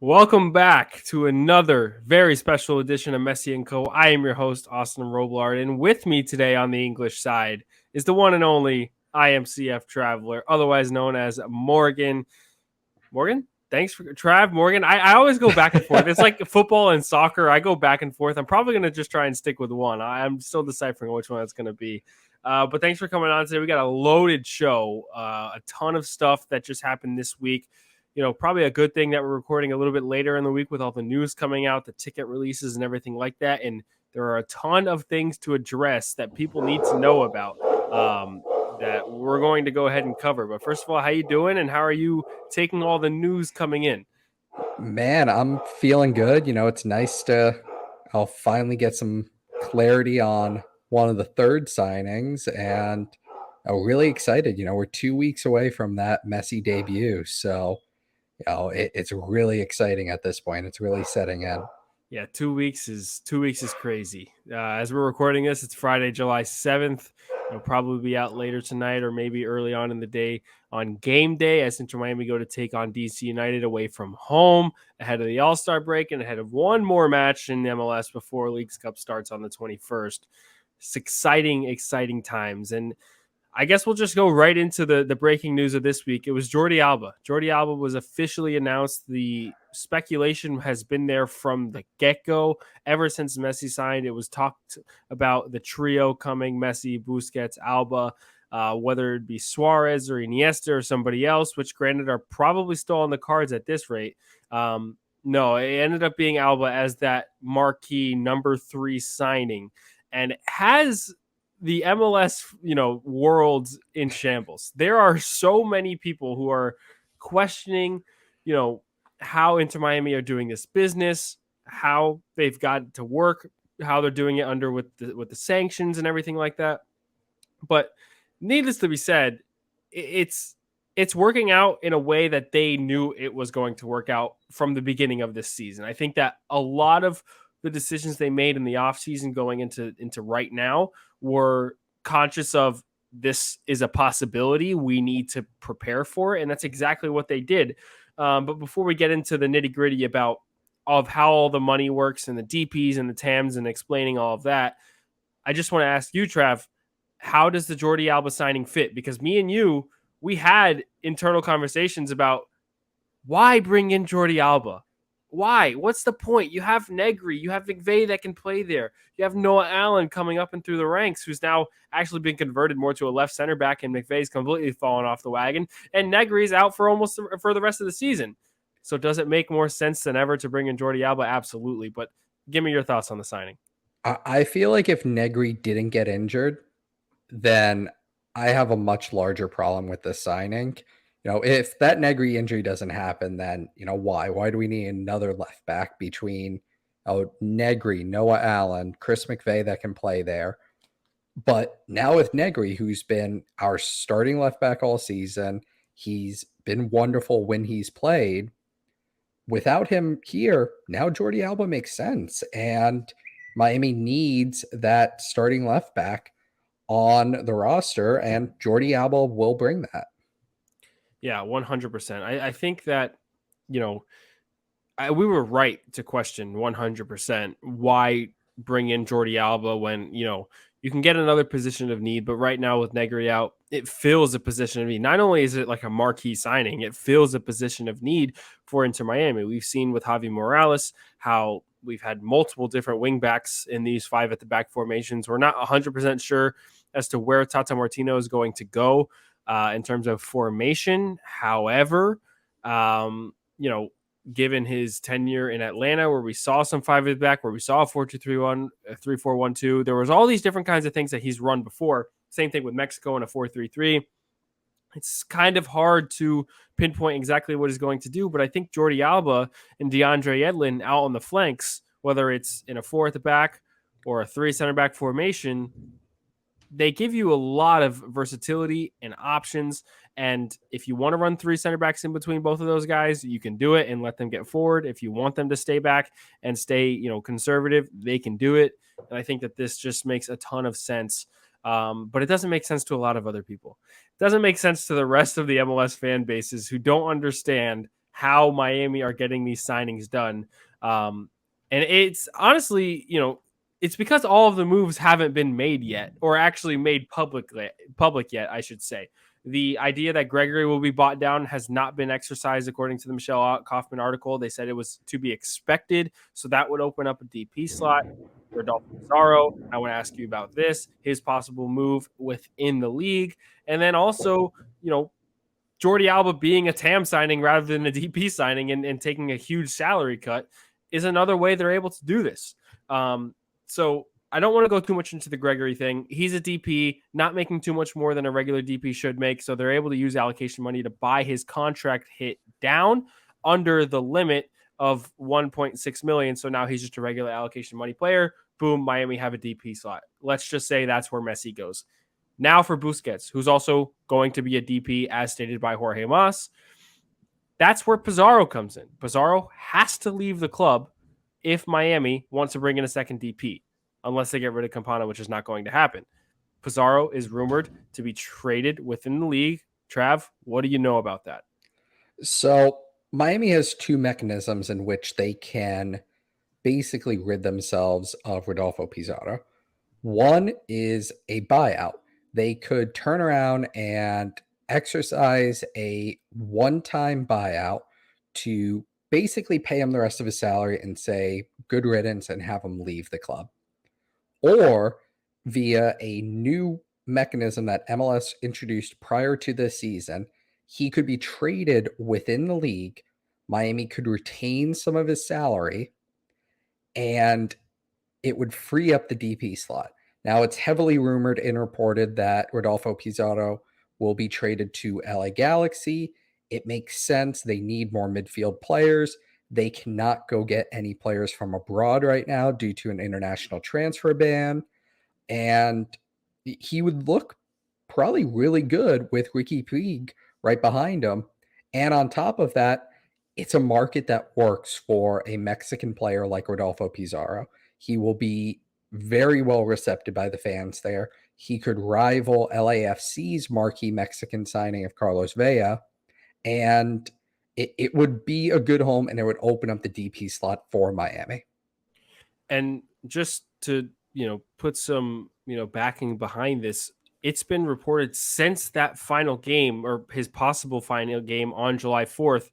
Welcome back to another very special edition of Messi and Co. I am your host, Austin Roblard, and with me today on the English side is the one and only IMCF Traveler, otherwise known as Morgan. Morgan? Thanks for Trav, Morgan. I always go back and forth. It's like football and soccer. I go back and forth. I'm probably going to just try and stick with one. I'm still deciphering which one it's going to be. But thanks for coming on today. We got a loaded show, a ton of stuff that just happened this week. Probably a good thing that we're recording a little bit later in the week with all the news coming out, the ticket releases and everything like that. And there are a ton of things to address that people need to know about that we're going to go ahead and cover. But first of all, how you doing and how are you taking all the news coming in? Man, I'm feeling good. It's nice I'll finally get some clarity on one of the third signings, and I'm really excited. We're 2 weeks away from that Messi debut. So, it's really exciting at this point. It's really setting in. Yeah, 2 weeks is crazy. As we're recording this, it's Friday, July 7th. It'll probably be out later tonight or maybe early on in the day on game day as Inter Miami go to take on DC United away from home ahead of the All-Star break and ahead of one more match in MLS before Leagues Cup starts on the 21st. It's exciting times. And I guess we'll just go right into the breaking news of this week. It was Jordi Alba. Jordi Alba was officially announced. The speculation has been there from the get-go. Ever since Messi signed, it was talked about the trio coming, Messi, Busquets, Alba, whether it be Suarez or Iniesta or somebody else, which granted are probably still on the cards at this rate. No, it ended up being Alba as that marquee number 3 signing and has the MLS, world's in shambles. There are so many people who are questioning, how Inter Miami are doing this business, how they've got to work, how they're doing it under with the sanctions and everything like that. But needless to be said, it's working out in a way that they knew it was going to work out from the beginning of this season. I think that a lot of the decisions they made in the offseason going into right now were conscious of this is a possibility. We need to prepare for it. And that's exactly what they did. But before we get into the nitty gritty of how all the money works and the DPs and the TAMs and explaining all of that, I just want to ask you, Trav, how does the Jordi Alba signing fit? Because me and you, we had internal conversations about why bring in Jordi Alba? Why? What's the point? You have Negri, you have McVay that can play there. You have Noah Allen coming up and through the ranks, who's now actually been converted more to a left center back, and McVay's completely fallen off the wagon. And Negri's out for the rest of the season. So does it make more sense than ever to bring in Jordi Alba? Absolutely. But give me your thoughts on the signing. I feel like if Negri didn't get injured, then I have a much larger problem with this signing. If that Negri injury doesn't happen, then, why? Why do we need another left back between Negri, Noah Allen, Chris McVay that can play there? But now with Negri, who's been our starting left back all season, he's been wonderful when he's played. Without him here, now Jordi Alba makes sense. And Miami needs that starting left back on the roster, and Jordi Alba will bring that. Yeah, 100%. I think that, we were right to question 100% why bring in Jordi Alba when, you can get another position of need. But right now with Negri out, it fills a position of need. Not only is it like a marquee signing, it fills a position of need for Inter Miami. We've seen with Javi Morales how we've had multiple different wingbacks in these 5 at the back formations. We're not 100% sure as to where Tata Martino is going to go in terms of formation. However, given his tenure in Atlanta, where we saw some 5 at the back, where we saw a 4-2-3-1, a 3-4-1-2, there was all these different kinds of things that he's run before. Same thing with Mexico in a 4-3-3. It's kind of hard to pinpoint exactly what he's going to do, but I think Jordi Alba and DeAndre Yedlin out on the flanks, whether it's in a 4 at the back or a 3 center back formation, they give you a lot of versatility and options. And if you want to run 3 center backs in between both of those guys, you can do it and let them get forward. If you want them to stay back and stay, conservative, they can do it. And I think that this just makes a ton of sense. But it doesn't make sense to a lot of other people. It doesn't make sense to the rest of the MLS fan bases who don't understand how Miami are getting these signings done. And it's honestly, it's because all of the moves haven't been made yet, or actually made public yet, I should say. The idea that Gregory will be bought down has not been exercised, according to the Michelle Kaufman article. They said it was to be expected, so that would open up a DP slot. Rodolfo Pizarro, I want to ask you about this, his possible move within the league, and then also, Jordi Alba being a TAM signing rather than a DP signing and taking a huge salary cut is another way they're able to do this. So I don't want to go too much into the Gregory thing. He's a DP, not making too much more than a regular DP should make. So they're able to use allocation money to buy his contract hit down under the limit of 1.6 million. So now he's just a regular allocation money player. Boom, Miami have a DP slot. Let's just say that's where Messi goes. Now for Busquets, who's also going to be a DP as stated by Jorge Mas. That's where Pizarro comes in. Pizarro has to leave the club if Miami wants to bring in a second DP, unless they get rid of Campana, which is not going to happen. Pizarro is rumored to be traded within the league. Trav, what do you know about that? So Miami has two mechanisms in which they can basically rid themselves of Rodolfo Pizarro. One is a buyout. They could turn around and exercise a one-time buyout to basically pay him the rest of his salary and say good riddance and have him leave the club. Or via a new mechanism that MLS introduced prior to this season, he could be traded within the league. Miami could retain some of his salary and it would free up the DP slot. Now, it's heavily rumored and reported that Rodolfo Pizarro will be traded to LA Galaxy. It makes sense. They need more midfield players. They cannot go get any players from abroad right now due to an international transfer ban. And he would look probably really good with Ricky Puig right behind him. And on top of that, it's a market that works for a Mexican player like Rodolfo Pizarro. He will be very well received by the fans there. He could rival LAFC's marquee Mexican signing of Carlos Vela, and it would be a good home, and it would open up the DP slot for Miami. And just to, put some, backing behind this, it's been reported since that final game or his possible final game on July 4th,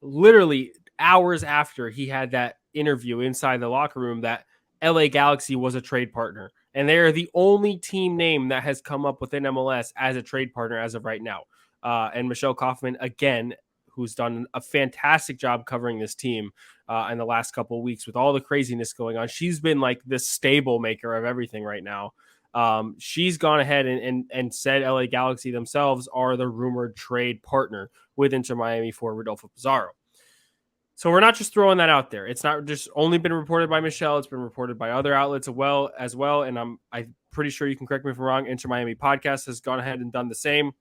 literally hours after he had that interview inside the locker room, that LA Galaxy was a trade partner. And they are the only team name that has come up within MLS as a trade partner as of right now. And Michelle Kaufman, again, who's done a fantastic job covering this team in the last couple of weeks with all the craziness going on. She's been like the stable maker of everything right now. She's gone ahead and said LA Galaxy themselves are the rumored trade partner with Inter Miami for Rodolfo Pizarro. So we're not just throwing that out there. It's not just only been reported by Michelle. It's been reported by other outlets as well. And I'm pretty sure you can correct me if I'm wrong. Inter Miami podcast has gone ahead and done the same,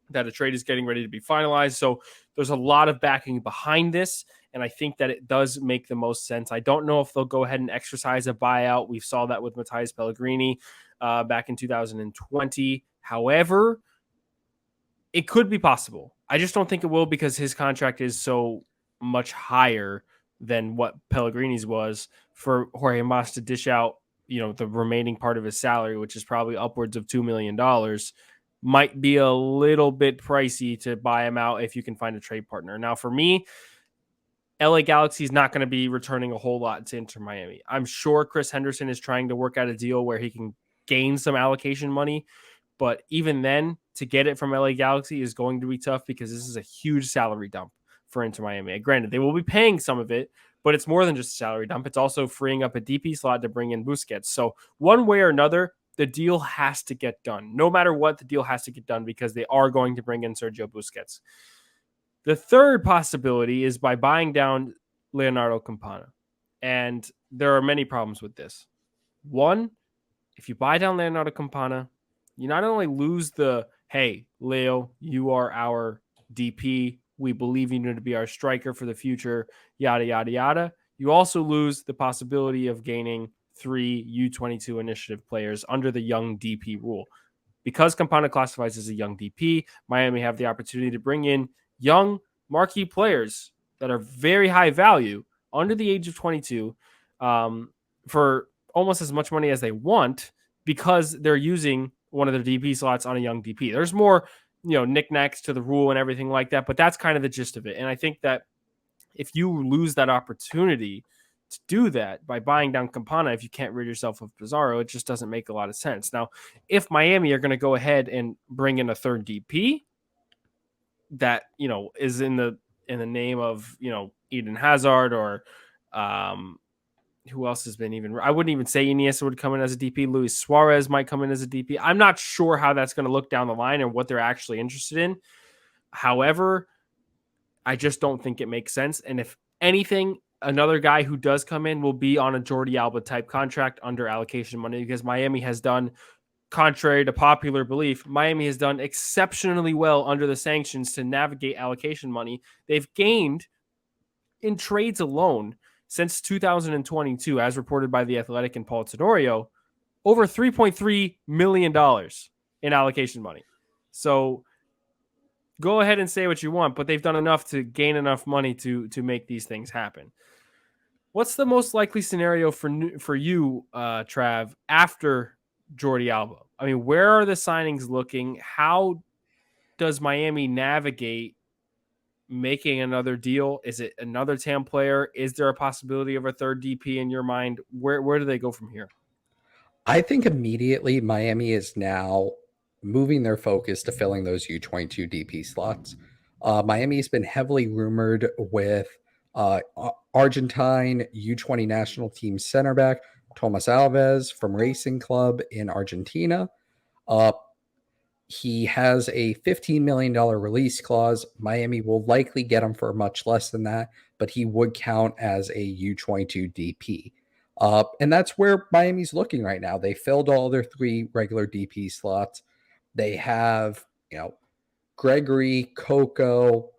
that a trade is getting ready to be finalized. So there's a lot of backing behind this. And I think that it does make the most sense. I don't know if they'll go ahead and exercise a buyout. We saw that with Matthias Pellegrini back in 2020. However, it could be possible. I just don't think it will, because his contract is so much higher than what Pellegrini's was. For Jorge Mas to dish out, the remaining part of his salary, which is probably upwards of $2 million, might be a little bit pricey to buy him out if you can find a trade partner. Now, for me, LA Galaxy is not going to be returning a whole lot to Inter Miami. I'm sure Chris Henderson is trying to work out a deal where he can gain some allocation money. But even then, to get it from LA Galaxy is going to be tough, because this is a huge salary dump for Inter Miami. Granted, they will be paying some of it, but it's more than just a salary dump. It's also freeing up a DP slot to bring in Busquets. So one way or another, the deal has to get done. No matter what, the deal has to get done, because they are going to bring in Sergio Busquets. The third possibility is by buying down Leonardo Campana. And there are many problems with this. One, if you buy down Leonardo Campana, you not only lose the, hey, Leo, you are our DP. We believe you need to be our striker for the future, yada, yada, yada. You also lose the possibility of gaining 3 U22 initiative players under the young DP rule. Because Campana classifies as a young DP, Miami have the opportunity to bring in young marquee players that are very high value under the age of 22 for almost as much money as they want because they're using one of their DP slots on a young DP. There's more, knickknacks to the rule and everything like that, but that's kind of the gist of it. And I think that if you lose that opportunity to do that by buying down Campana, if you can't rid yourself of Pizarro, it just doesn't make a lot of sense. Now, if Miami are going to go ahead and bring in a third DP that is in the name of Eden Hazard or who else has been even? I wouldn't even say Iniesta would come in as a DP. Luis Suarez might come in as a DP. I'm not sure how that's going to look down the line and what they're actually interested in. However, I just don't think it makes sense. And if anything, another guy who does come in will be on a Jordi Alba type contract under allocation money because Miami has done, contrary to popular belief, Miami has done exceptionally well under the sanctions to navigate allocation money. They've gained in trades alone since 2022, as reported by The Athletic and Paul Tenorio, over $3.3 million in allocation money. So go ahead and say what you want, but they've done enough to gain enough money to make these things happen. What's the most likely scenario for you, Trav, after Jordi Alba? I mean, where are the signings looking? How does Miami navigate making another deal? Is it another TAM player? Is there a possibility of a third DP in your mind? Where do they go from here? I think immediately Miami is now moving their focus to filling those U22 DP slots. Miami's been heavily rumored with Argentine U20 national team center back Thomas Alves from Racing Club in Argentina. He has a $15 million release clause. Miami will likely get him for much less than that, but he would count as a U22 DP. And that's where Miami's looking right now. They filled all their 3 regular DP slots. They have, Gregory, Coco,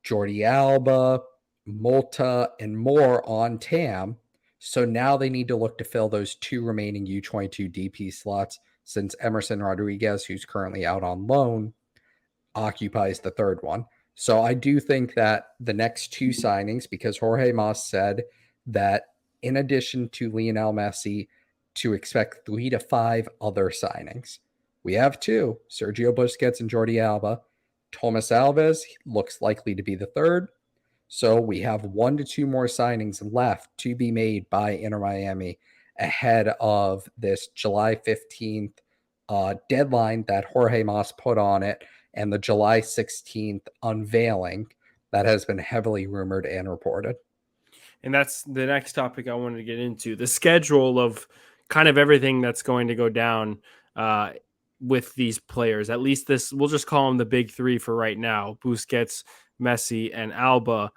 Jordi Alba, Multa, and more on TAM. So now they need to look to fill those 2 remaining U22 DP slots since Emerson Rodriguez, who's currently out on loan, occupies the 3rd one. So I do think that the next 2 signings, because Jorge Mas said that in addition to Lionel Messi, to expect 3 to 5 other signings. We have 2, Sergio Busquets and Jordi Alba. Thomas Alves looks likely to be the 3rd. So we have 1 to 2 more signings left to be made by Inter Miami ahead of this July 15th deadline that Jorge Mas put on it and the July 16th unveiling that has been heavily rumored and reported. And that's the next topic I wanted to get into, the schedule of kind of everything that's going to go down with these players. At least this, we'll just call them the big 3 for right now, Busquets, Messi, and Alba.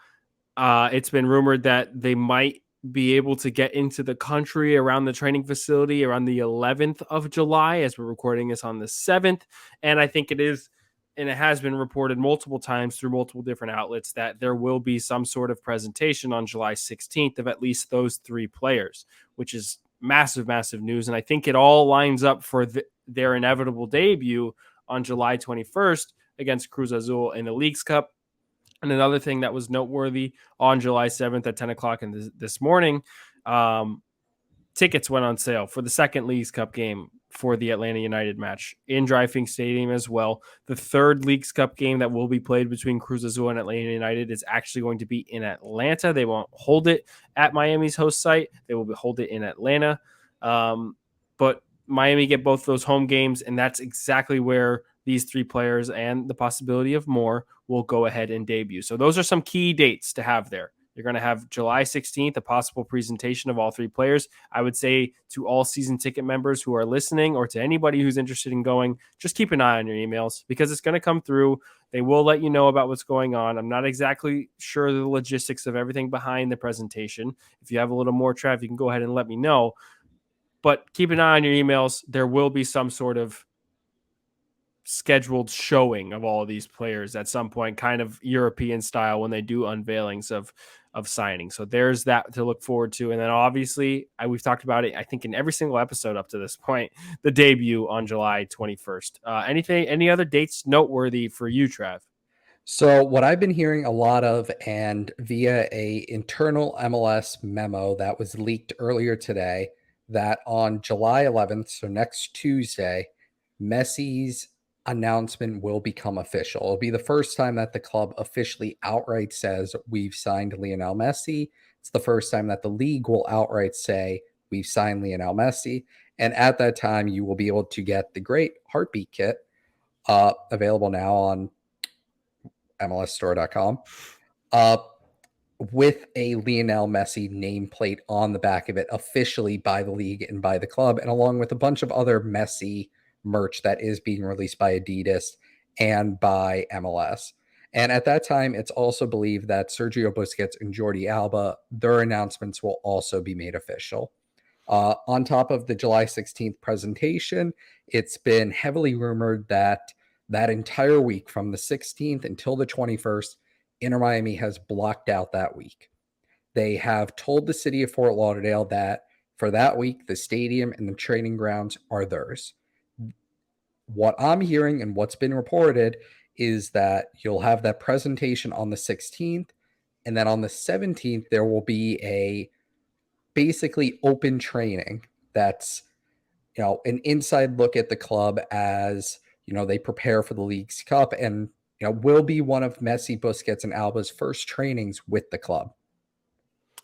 It's been rumored that they might be able to get into the country around the training facility around the 11th of July, as we're recording this on the 7th. And I think it is, and it has been reported multiple times through multiple different outlets, that there will be some sort of presentation on July 16th of at least those 3 players, which is massive, massive news. And I think it all lines up for their inevitable debut on July 21st against Cruz Azul in the Leagues Cup. And another thing that was noteworthy on July 7th at 10 o'clock this morning, tickets went on sale for the 2nd Leagues Cup game for the Atlanta United match in Driving Stadium as well. The 3rd Leagues Cup game that will be played between Cruz Azul and Atlanta United is actually going to be in Atlanta. They won't hold it at Miami's host site. They will hold it in Atlanta. But Miami get both those home games, and that's exactly where these 3 players and the possibility of more will go ahead and debut. So those are some key dates to have there. You're going to have July 16th, a possible presentation of all 3 players. I would say to all season ticket members who are listening, or to anybody who's interested in going, just keep an eye on your emails because it's going to come through. They will let you know about what's going on. I'm not exactly sure the logistics of everything behind the presentation. If you have a little more, Trav, you can go ahead and let me know. But keep an eye on your emails. There will be some sort of scheduled showing of all of these players at some point, kind of European style, when they do unveilings of signing. So there's that to look forward to. And then obviously we've talked about it, I think, in every single episode up to this point, the debut on July 21st. Any other dates noteworthy for you, Trav? So what I've been hearing a lot of, and via a internal MLS memo that was leaked earlier today, that on July 11th, so next Tuesday, Messi's announcement will become official. It'll be the first time that the club officially outright says we've signed Lionel Messi. It's the first time that the league will outright say we've signed Lionel Messi. And at that time, you will be able to get the great Heartbeat kit, available now on MLSstore.com, uh, with a Lionel Messi nameplate on the back of it, officially by the league and by the club, and along with a bunch of other Messi merch that is being released by Adidas and by MLS. And at that time, it's also believed that Sergio Busquets and Jordi Alba, their announcements will also be made official. On top of the July 16th presentation, it's been heavily rumored that that entire week from the 16th until the 21st, Inter Miami has blocked out that week. They have told the city of Fort Lauderdale that for that week, the stadium and the training grounds are theirs. What I'm hearing and what's been reported is that you'll have that presentation on the 16th, and then on the 17th, there will be a basically open training that's, an inside look at the club as, they prepare for the League's Cup, and will be one of Messi, Busquets, and Alba's first trainings with the club.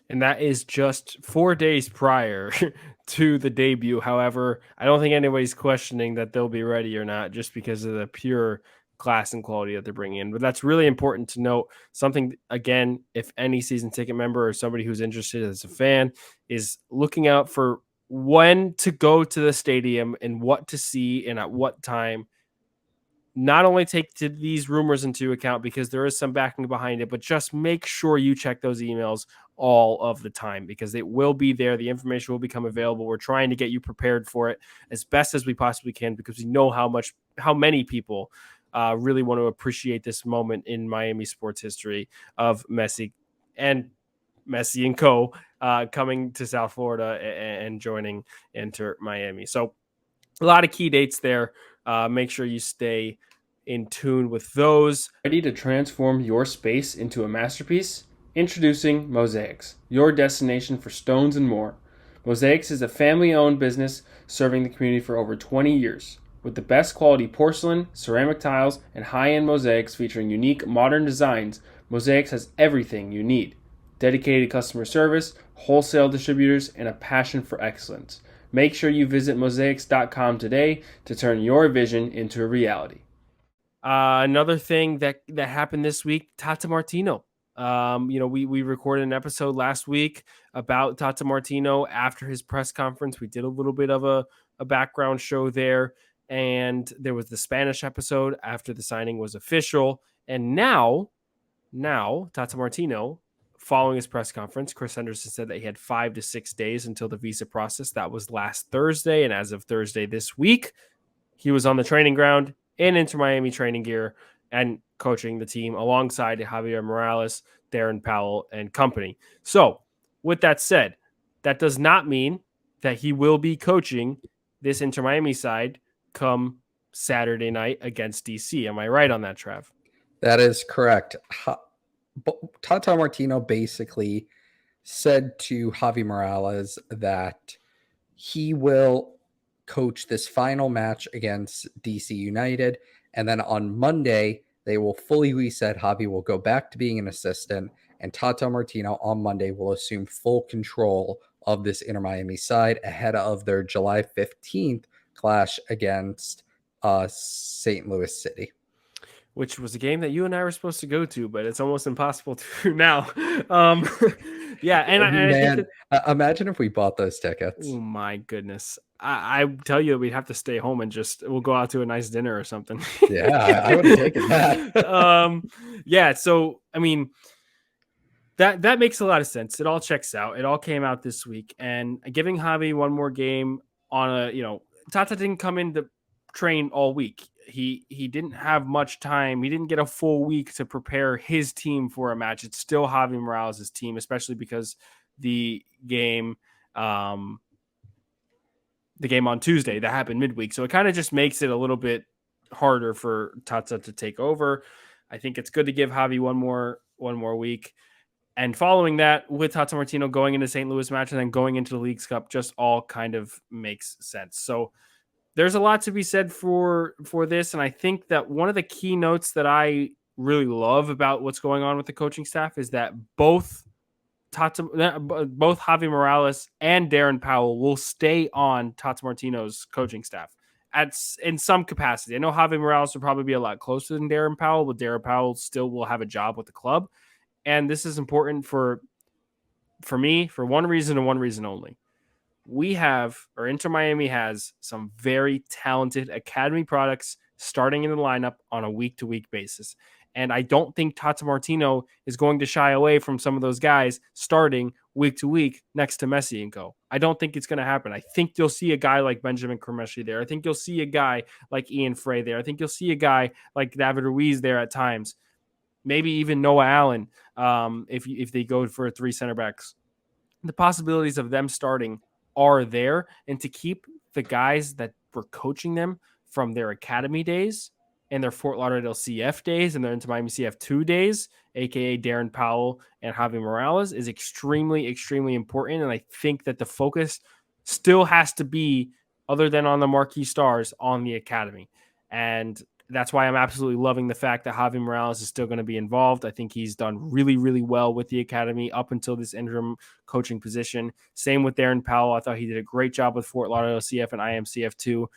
And that is just 4 days prior to the debut. However, I don't think anybody's questioning that they'll be ready or not just because of the pure class and quality that they're bringing in. But that's really important to note. Something, again, if any season ticket member or somebody who's interested as a fan is looking out for when to go to the stadium and what to see and at what time, not only take these rumors into account because there is some backing behind it, but just make sure you check those emails all of the time because it will be there. The information will become available. We're trying to get you prepared for it as best as we possibly can because we know how many people really want to appreciate this moment in Miami sports history of Messi and Co. Coming to South Florida and joining Inter Miami. So a lot of key dates there. Make sure you stay in tune with those. Ready to transform your space into a masterpiece? Introducing Mosaics, your destination for stones and more. Mosaics is a family-owned business serving the community for over 20 years. With the best quality porcelain, ceramic tiles, and high-end mosaics featuring unique modern designs, Mosaics has everything you need. Dedicated customer service, wholesale distributors, and a passion for excellence. Make sure you visit mosaics.com today to turn your vision into a reality. Another thing that happened this week, Tata Martino. We recorded an episode last week about Tata Martino after his press conference. We did a little bit of a background show there, and there was the Spanish episode after the signing was official. And now Tata Martino, following his press conference, Chris Henderson said that he had 5 to 6 days until the visa process. That was last Thursday, and as of Thursday this week, he was on the training ground in Inter Miami training gear and coaching the team alongside Javier Morales, Darren Powell, and company. So, with that said, that does not mean that he will be coaching this Inter Miami side come Saturday night against DC. Am I right on that, Trav? That is correct. Tata Martino basically said to Javi Morales that he will coach this final match against DC United. And then on Monday, they will fully reset. Javi will go back to being an assistant. And Tata Martino on Monday will assume full control of this Inter Miami side ahead of their July 15th clash against St. Louis City. Which was a game that you and I were supposed to go to, but it's almost impossible to now. Yeah, and I think imagine if we bought those tickets. Oh my goodness! I tell you, we'd have to stay home and we'll go out to a nice dinner or something. Yeah, I would have taken that. Yeah. So I mean, that makes a lot of sense. It all checks out. It all came out this week, and giving Javi one more game on Tata didn't come in to train all week. He didn't have much time. He didn't get a full week to prepare his team for a match. It's still Javi Morales' team, especially because the game on Tuesday that happened midweek. So it kind of just makes it a little bit harder for Tata to take over. I think it's good to give Javi one more week. And following that, with Tata Martino going into St. Louis match and then going into the Leagues Cup, just all kind of makes sense. So there's a lot to be said for this, and I think that one of the key notes that I really love about what's going on with the coaching staff is that both Javi Morales and Darren Powell will stay on Tata Martino's coaching staff in some capacity. I know Javi Morales will probably be a lot closer than Darren Powell, but Darren Powell still will have a job with the club, and this is important for me for one reason and one reason only. We have, or Inter Miami has, some very talented academy products starting in the lineup on a week-to-week basis. And I don't think Tata Martino is going to shy away from some of those guys starting week to week next to Messi and Co. I don't think it's going to happen. I think you'll see a guy like Benjamin Cremaschi there. I think you'll see a guy like Ian Frey there. I think you'll see a guy like David Ruiz there at times. Maybe even Noah Allen if they go for 3 center backs. The possibilities of them starting are there, and to keep the guys that were coaching them from their academy days and their Fort Lauderdale CF days and their Inter Miami CF2 days, aka Darren Powell and Javi Morales, is extremely, extremely important. And I think that the focus still has to be, other than on the marquee stars, on the academy. And that's why I'm absolutely loving the fact that Javi Morales is still going to be involved. I think he's done really, really well with the academy up until this interim coaching position. Same with Darren Powell. I thought he did a great job with Fort Lauderdale CF and IMCF2.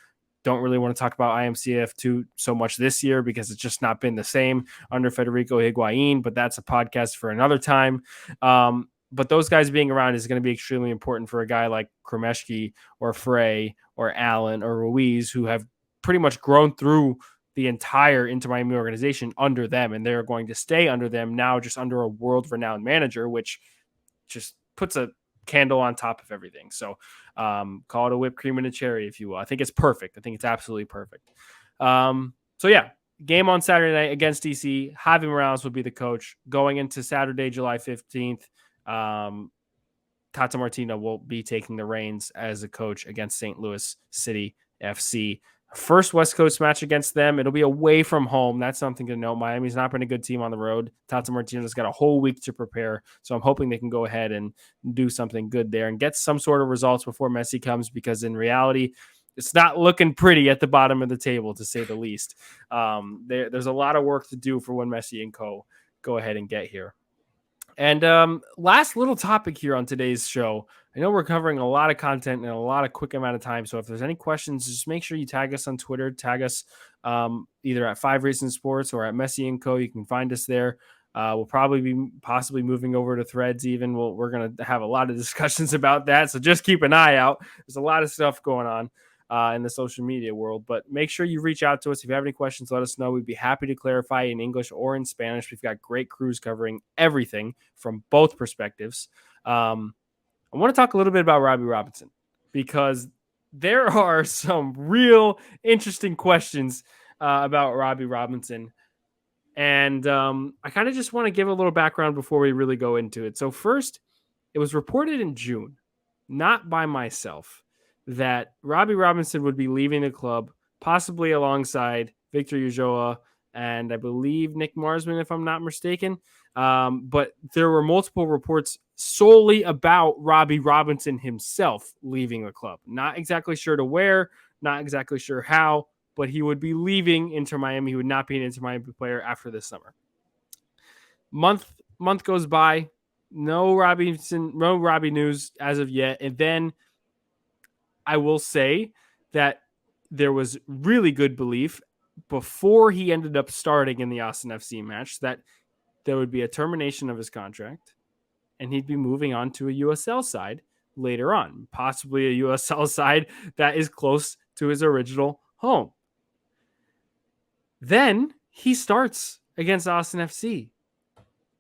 Don't really want to talk about IMCF2 so much this year because it's just not been the same under Federico Higuain, but that's a podcast for another time. But those guys being around is going to be extremely important for a guy like Cremaschi or Frey or Allen or Ruiz, who have pretty much grown through the entire Inter Miami organization under them, and they're going to stay under them now, just under a world-renowned manager, which just puts a candle on top of everything. So call it a whipped cream and a cherry, if you will. I think it's perfect. I think it's absolutely perfect. So yeah, game on Saturday night against DC. Javi Morales will be the coach. Going into Saturday, July 15th, Tata Martino will be taking the reins as a coach against St. Louis City FC. First West Coast match against them. It'll be away from home. That's something to note. Miami's not been a good team on the road. Tata Martino's got a whole week to prepare. So I'm hoping they can go ahead and do something good there and get some sort of results before Messi comes, because in reality, it's not looking pretty at the bottom of the table, to say the least. There's a lot of work to do for when Messi and Co. go ahead and get here. And last little topic here on today's show. I know we're covering a lot of content in a lot of quick amount of time. So if there's any questions, just make sure you tag us on Twitter. Tag us either at 5 Reasons Sports or at Messi and Co. You can find us there. We'll probably be possibly moving over to Threads even. We're going to have a lot of discussions about that. So just keep an eye out. There's a lot of stuff going on in the social media world, but make sure you reach out to us. If you have any questions, let us know. We'd be happy to clarify in English or in Spanish. We've got great crews covering everything from both perspectives. I want to talk a little bit about Robbie Robinson, because there are some real interesting questions about Robbie Robinson. And I kind of just want to give a little background before we really go into it. So first, it was reported in June, not by myself, that Robbie Robinson would be leaving the club, possibly alongside Victor Ulloa and I believe Nick Marsman, if I'm not mistaken. But there were multiple reports solely about Robbie Robinson himself leaving the club. Not exactly sure to where, not exactly sure how, but he would be leaving Inter Miami. He would not be an Inter Miami player after this summer. Month goes by, no Robbie news as of yet. And then I will say that there was really good belief before he ended up starting in the Austin FC match that there would be a termination of his contract and he'd be moving on to a USL side later on, possibly a USL side that is close to his original home. Then he starts against Austin FC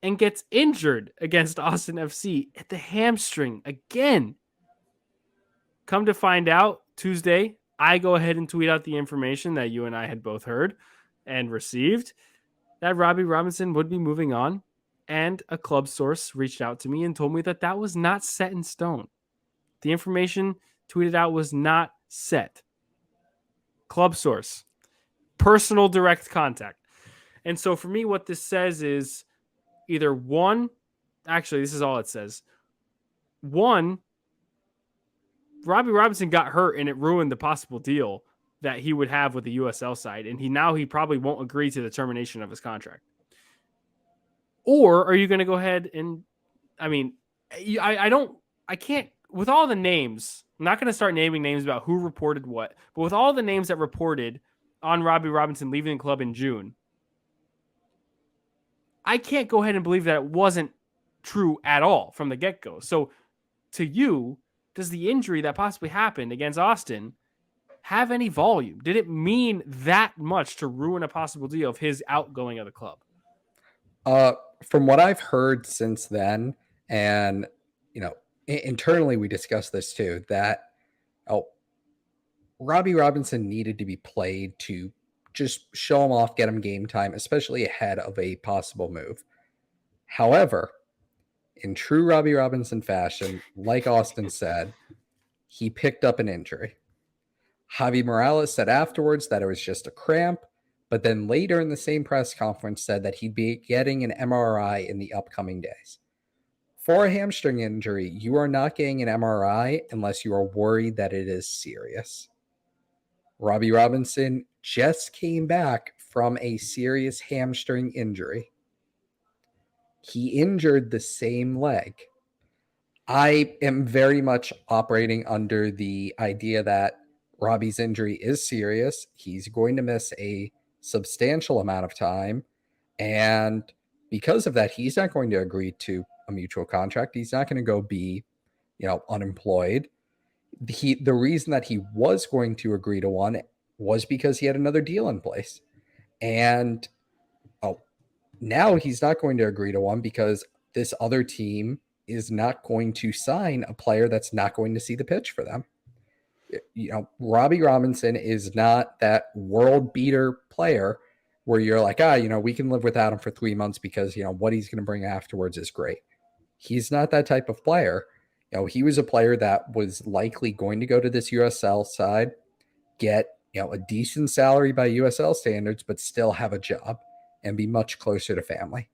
and gets injured against Austin FC at the hamstring again. Come to find out, Tuesday, I go ahead and tweet out the information that you and I had both heard and received, that Robbie Robinson would be moving on. And a club source reached out to me and told me that that was not set in stone. The information tweeted out was not set. Club source. Personal direct contact. And so for me, what this says is either one, actually, this is all it says. One, Robbie Robinson got hurt and it ruined the possible deal that he would have with the USL side. And he probably won't agree to the termination of his contract. Or are you going to go ahead and, I mean, I can't, with all the names, I'm not going to start naming names about who reported what, but with all the names that reported on Robbie Robinson leaving the club in June, I can't go ahead and believe that it wasn't true at all from the get-go. So to you, does the injury that possibly happened against Austin have any volume? Did it mean that much to ruin a possible deal of his outgoing of the club? From what I've heard since then, and internally we discussed this too, that Robbie Robinson needed to be played to just show him off, get him game time, especially ahead of a possible move. However, in true Robbie Robinson fashion, like Austin said, he picked up an injury. Javi Morales said afterwards that it was just a cramp, but then later in the same press conference said that he'd be getting an MRI in the upcoming days. For a hamstring injury, you are not getting an MRI unless you are worried that it is serious. Robbie Robinson just came back from a serious hamstring injury. He injured the same leg. I am very much operating under the idea that Robbie's injury is serious. He's going to miss a substantial amount of time. And because of that, he's not going to agree to a mutual contract. He's not going to go be, unemployed. The reason that he was going to agree to one was because he had another deal in place. And now he's not going to agree to one because this other team is not going to sign a player that's not going to see the pitch for them. Robbie Robinson is not that world beater player where you're like, we can live without him for 3 months because, what he's going to bring afterwards is great. He's not that type of player. He was a player that was likely going to go to this USL side, get, a decent salary by USL standards, but still have a job and be much closer to family.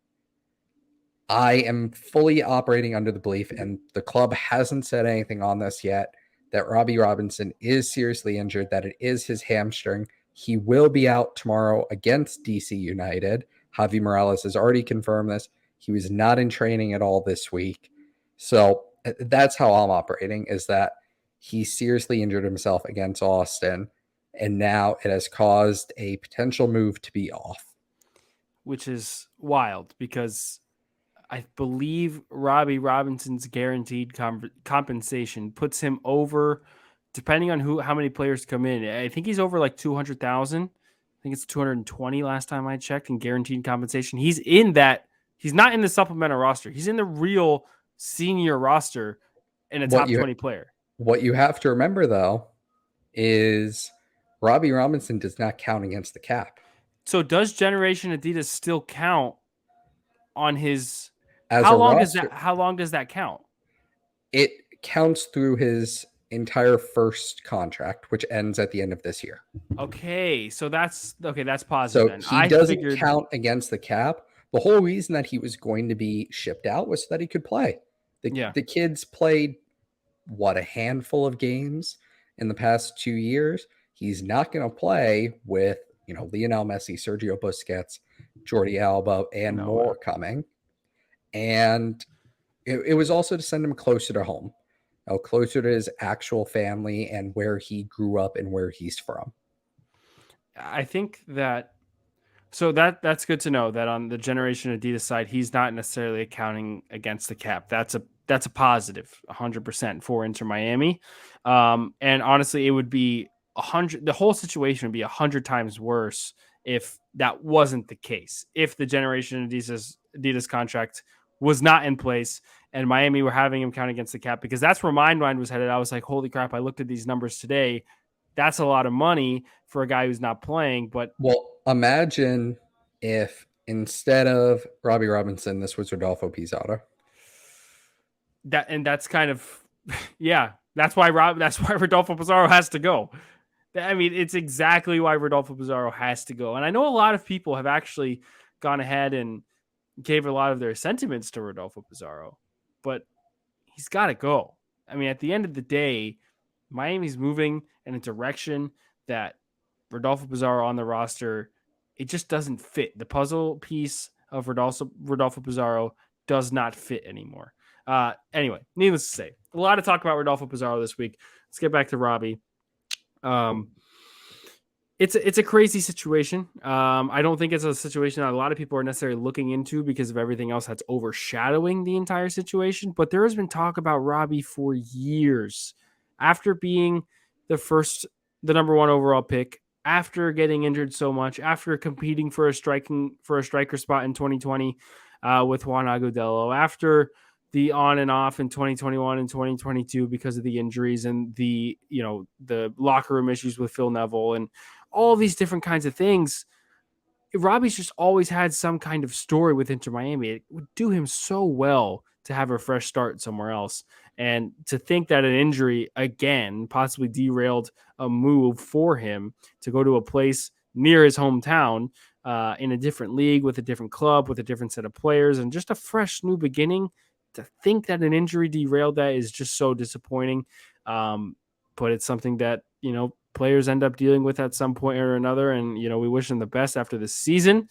I am fully operating under the belief, and the club hasn't said anything on this yet, that Robbie Robinson is seriously injured, that it is his hamstring. He will be out tomorrow against DC United. Javi Morales has already confirmed this. He was not in training at all this week. So that's how I'm operating, is that he seriously injured himself against Austin, and now it has caused a potential move to be off. Which is wild because I believe Robbie Robinson's guaranteed compensation puts him over, depending on how many players come in. I think he's over like 200,000. I think it's 220 last time I checked in guaranteed compensation. He's in that. He's not in the supplemental roster. He's in the real senior roster and a top 20 player. What you have to remember, though, is Robbie Robinson does not count against the cap. So does Generation Adidas still count on his... How long does that count? It counts through his entire first contract, which ends at the end of this year. Okay, so that's positive. So he doesn't count against the cap. The whole reason that he was going to be shipped out was so that he could play. The kids played, a handful of games in the past 2 years. He's not going to play with, Lionel Messi, Sergio Busquets, Jordi Alba, and more coming. And it was also to send him closer to home, closer to his actual family and where he grew up and where he's from. I think that's good to know that on the Generation Adidas side, he's not necessarily accounting against the cap. That's a positive 100% for Inter Miami. And honestly, it would be the whole situation would be 100 times worse if that wasn't the case. If the Generation Adidas contract was not in place and Miami were having him count against the cap, because that's where my mind was headed. I was like, holy crap, I looked at these numbers today. That's a lot of money for a guy who's not playing. But imagine if instead of Robbie Robinson, this was Rodolfo Pizarro. That's kind of, that's why Rodolfo Pizarro has to go. I mean, it's exactly why Rodolfo Pizarro has to go. And I know a lot of people have actually gone ahead and gave a lot of their sentiments to Rodolfo Pizarro, but he's got to go. I mean, at the end of the day, Miami's moving in a direction that Rodolfo Pizarro on the roster, it just doesn't fit. The puzzle piece of Rodolfo Pizarro does not fit anymore. Anyway, needless to say, a lot of talk about Rodolfo Pizarro this week. Let's get back to Robbie. It's a crazy situation. I don't think it's a situation that a lot of people are necessarily looking into because of everything else that's overshadowing the entire situation. But there has been talk about Robbie for years. After being the number one overall pick, after getting injured so much, after competing for a striker spot in 2020 with Juan Agudelo, after the on and off in 2021 and 2022 because of the injuries and the locker room issues with Phil Neville and all these different kinds of things. Robbie's just always had some kind of story with Inter Miami. It would do him so well to have a fresh start somewhere else. And to think that an injury, again, possibly derailed a move for him to go to a place near his hometown in a different league with a different club, with a different set of players, and just a fresh new beginning, to think that an injury derailed that is just so disappointing. But it's something that, players end up dealing with at some point or another. And, we wish them the best after this season.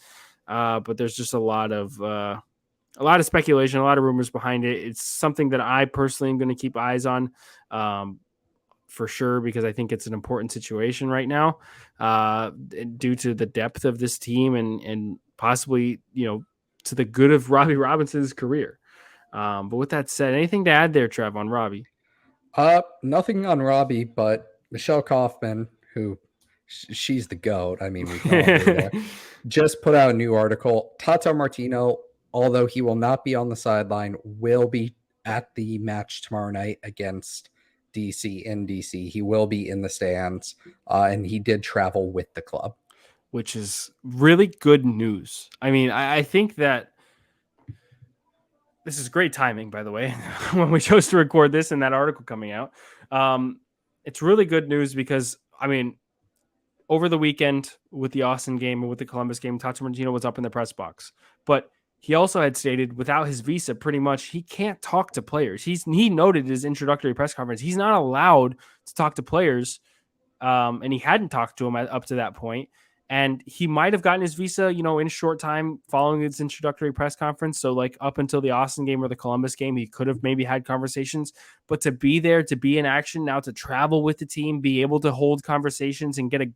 But there's just a lot of speculation, a lot of rumors behind it. It's something that I personally am going to keep eyes on for sure, because I think it's an important situation right now due to the depth of this team and possibly, to the good of Robbie Robinson's career. But with that said, anything to add there, Trev, on Robbie? Nothing on Robbie, but Michelle Kaufman, who she's the GOAT. I mean, we can all agree there. Just put out a new article. Tata Martino, although he will not be on the sideline, will be at the match tomorrow night against DC in DC. He will be in the stands, and he did travel with the club, which is really good news. I mean, I think that this is great timing, by the way, when we chose to record this and that article coming out. It's really good news because, I mean, over the weekend with the Austin game and with the Columbus game, Tata Martino was up in the press box. But he also had stated without his visa, pretty much he can't talk to players. He noted his introductory press conference. He's not allowed to talk to players, and he hadn't talked to them up to that point. And he might have gotten his visa, in short time following his introductory press conference. So like up until the Austin game or the Columbus game, he could have maybe had conversations, but to be there, to be in action now, to travel with the team, be able to hold conversations and get a,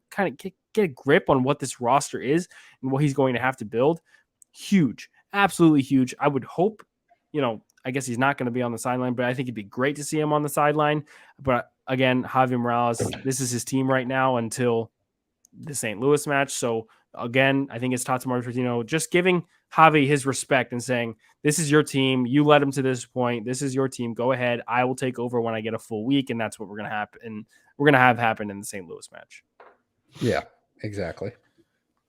kind of get a grip on what this roster is and what he's going to have to build. Huge, absolutely huge. I would hope, I guess he's not going to be on the sideline, but I think it'd be great to see him on the sideline. But again, Javier Morales, this is his team right now until the St. Louis match. So again, I think it's Tata Martino just giving Javi his respect and saying, this is your team. You led him to this point. This is your team. Go ahead. I will take over when I get a full week. And that's what we're going to happen. We're going to have happen in the St. Louis match. Yeah, exactly.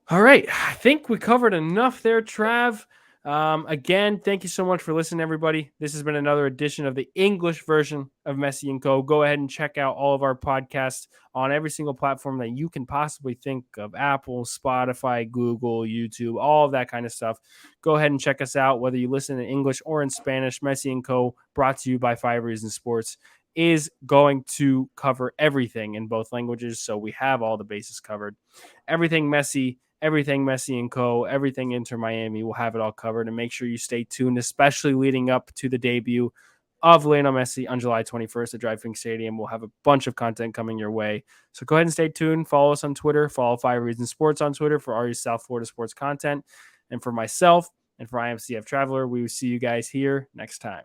All right. I think we covered enough there, Trav. Again, thank you so much for listening, everybody. This has been another edition of the English version of Messi and Co. Go ahead and check out all of our podcasts on every single platform that you can possibly think of: Apple, Spotify, Google, YouTube, all of that kind of stuff. Go ahead and check us out, whether you listen in English or in Spanish. Messi and Co., brought to you by 5 Reasons Sports, is going to cover everything in both languages, so we have all the bases covered. Everything Messi and Co., everything Inter Miami, we'll have it all covered. And make sure you stay tuned, especially leading up to the debut of Lionel Messi on July 21st at Driving Stadium. We'll have a bunch of content coming your way. So go ahead and stay tuned. Follow us on Twitter. Follow 5 Reasons Sports on Twitter for all your South Florida sports content. And for myself and for IMCF Traveler, we will see you guys here next time.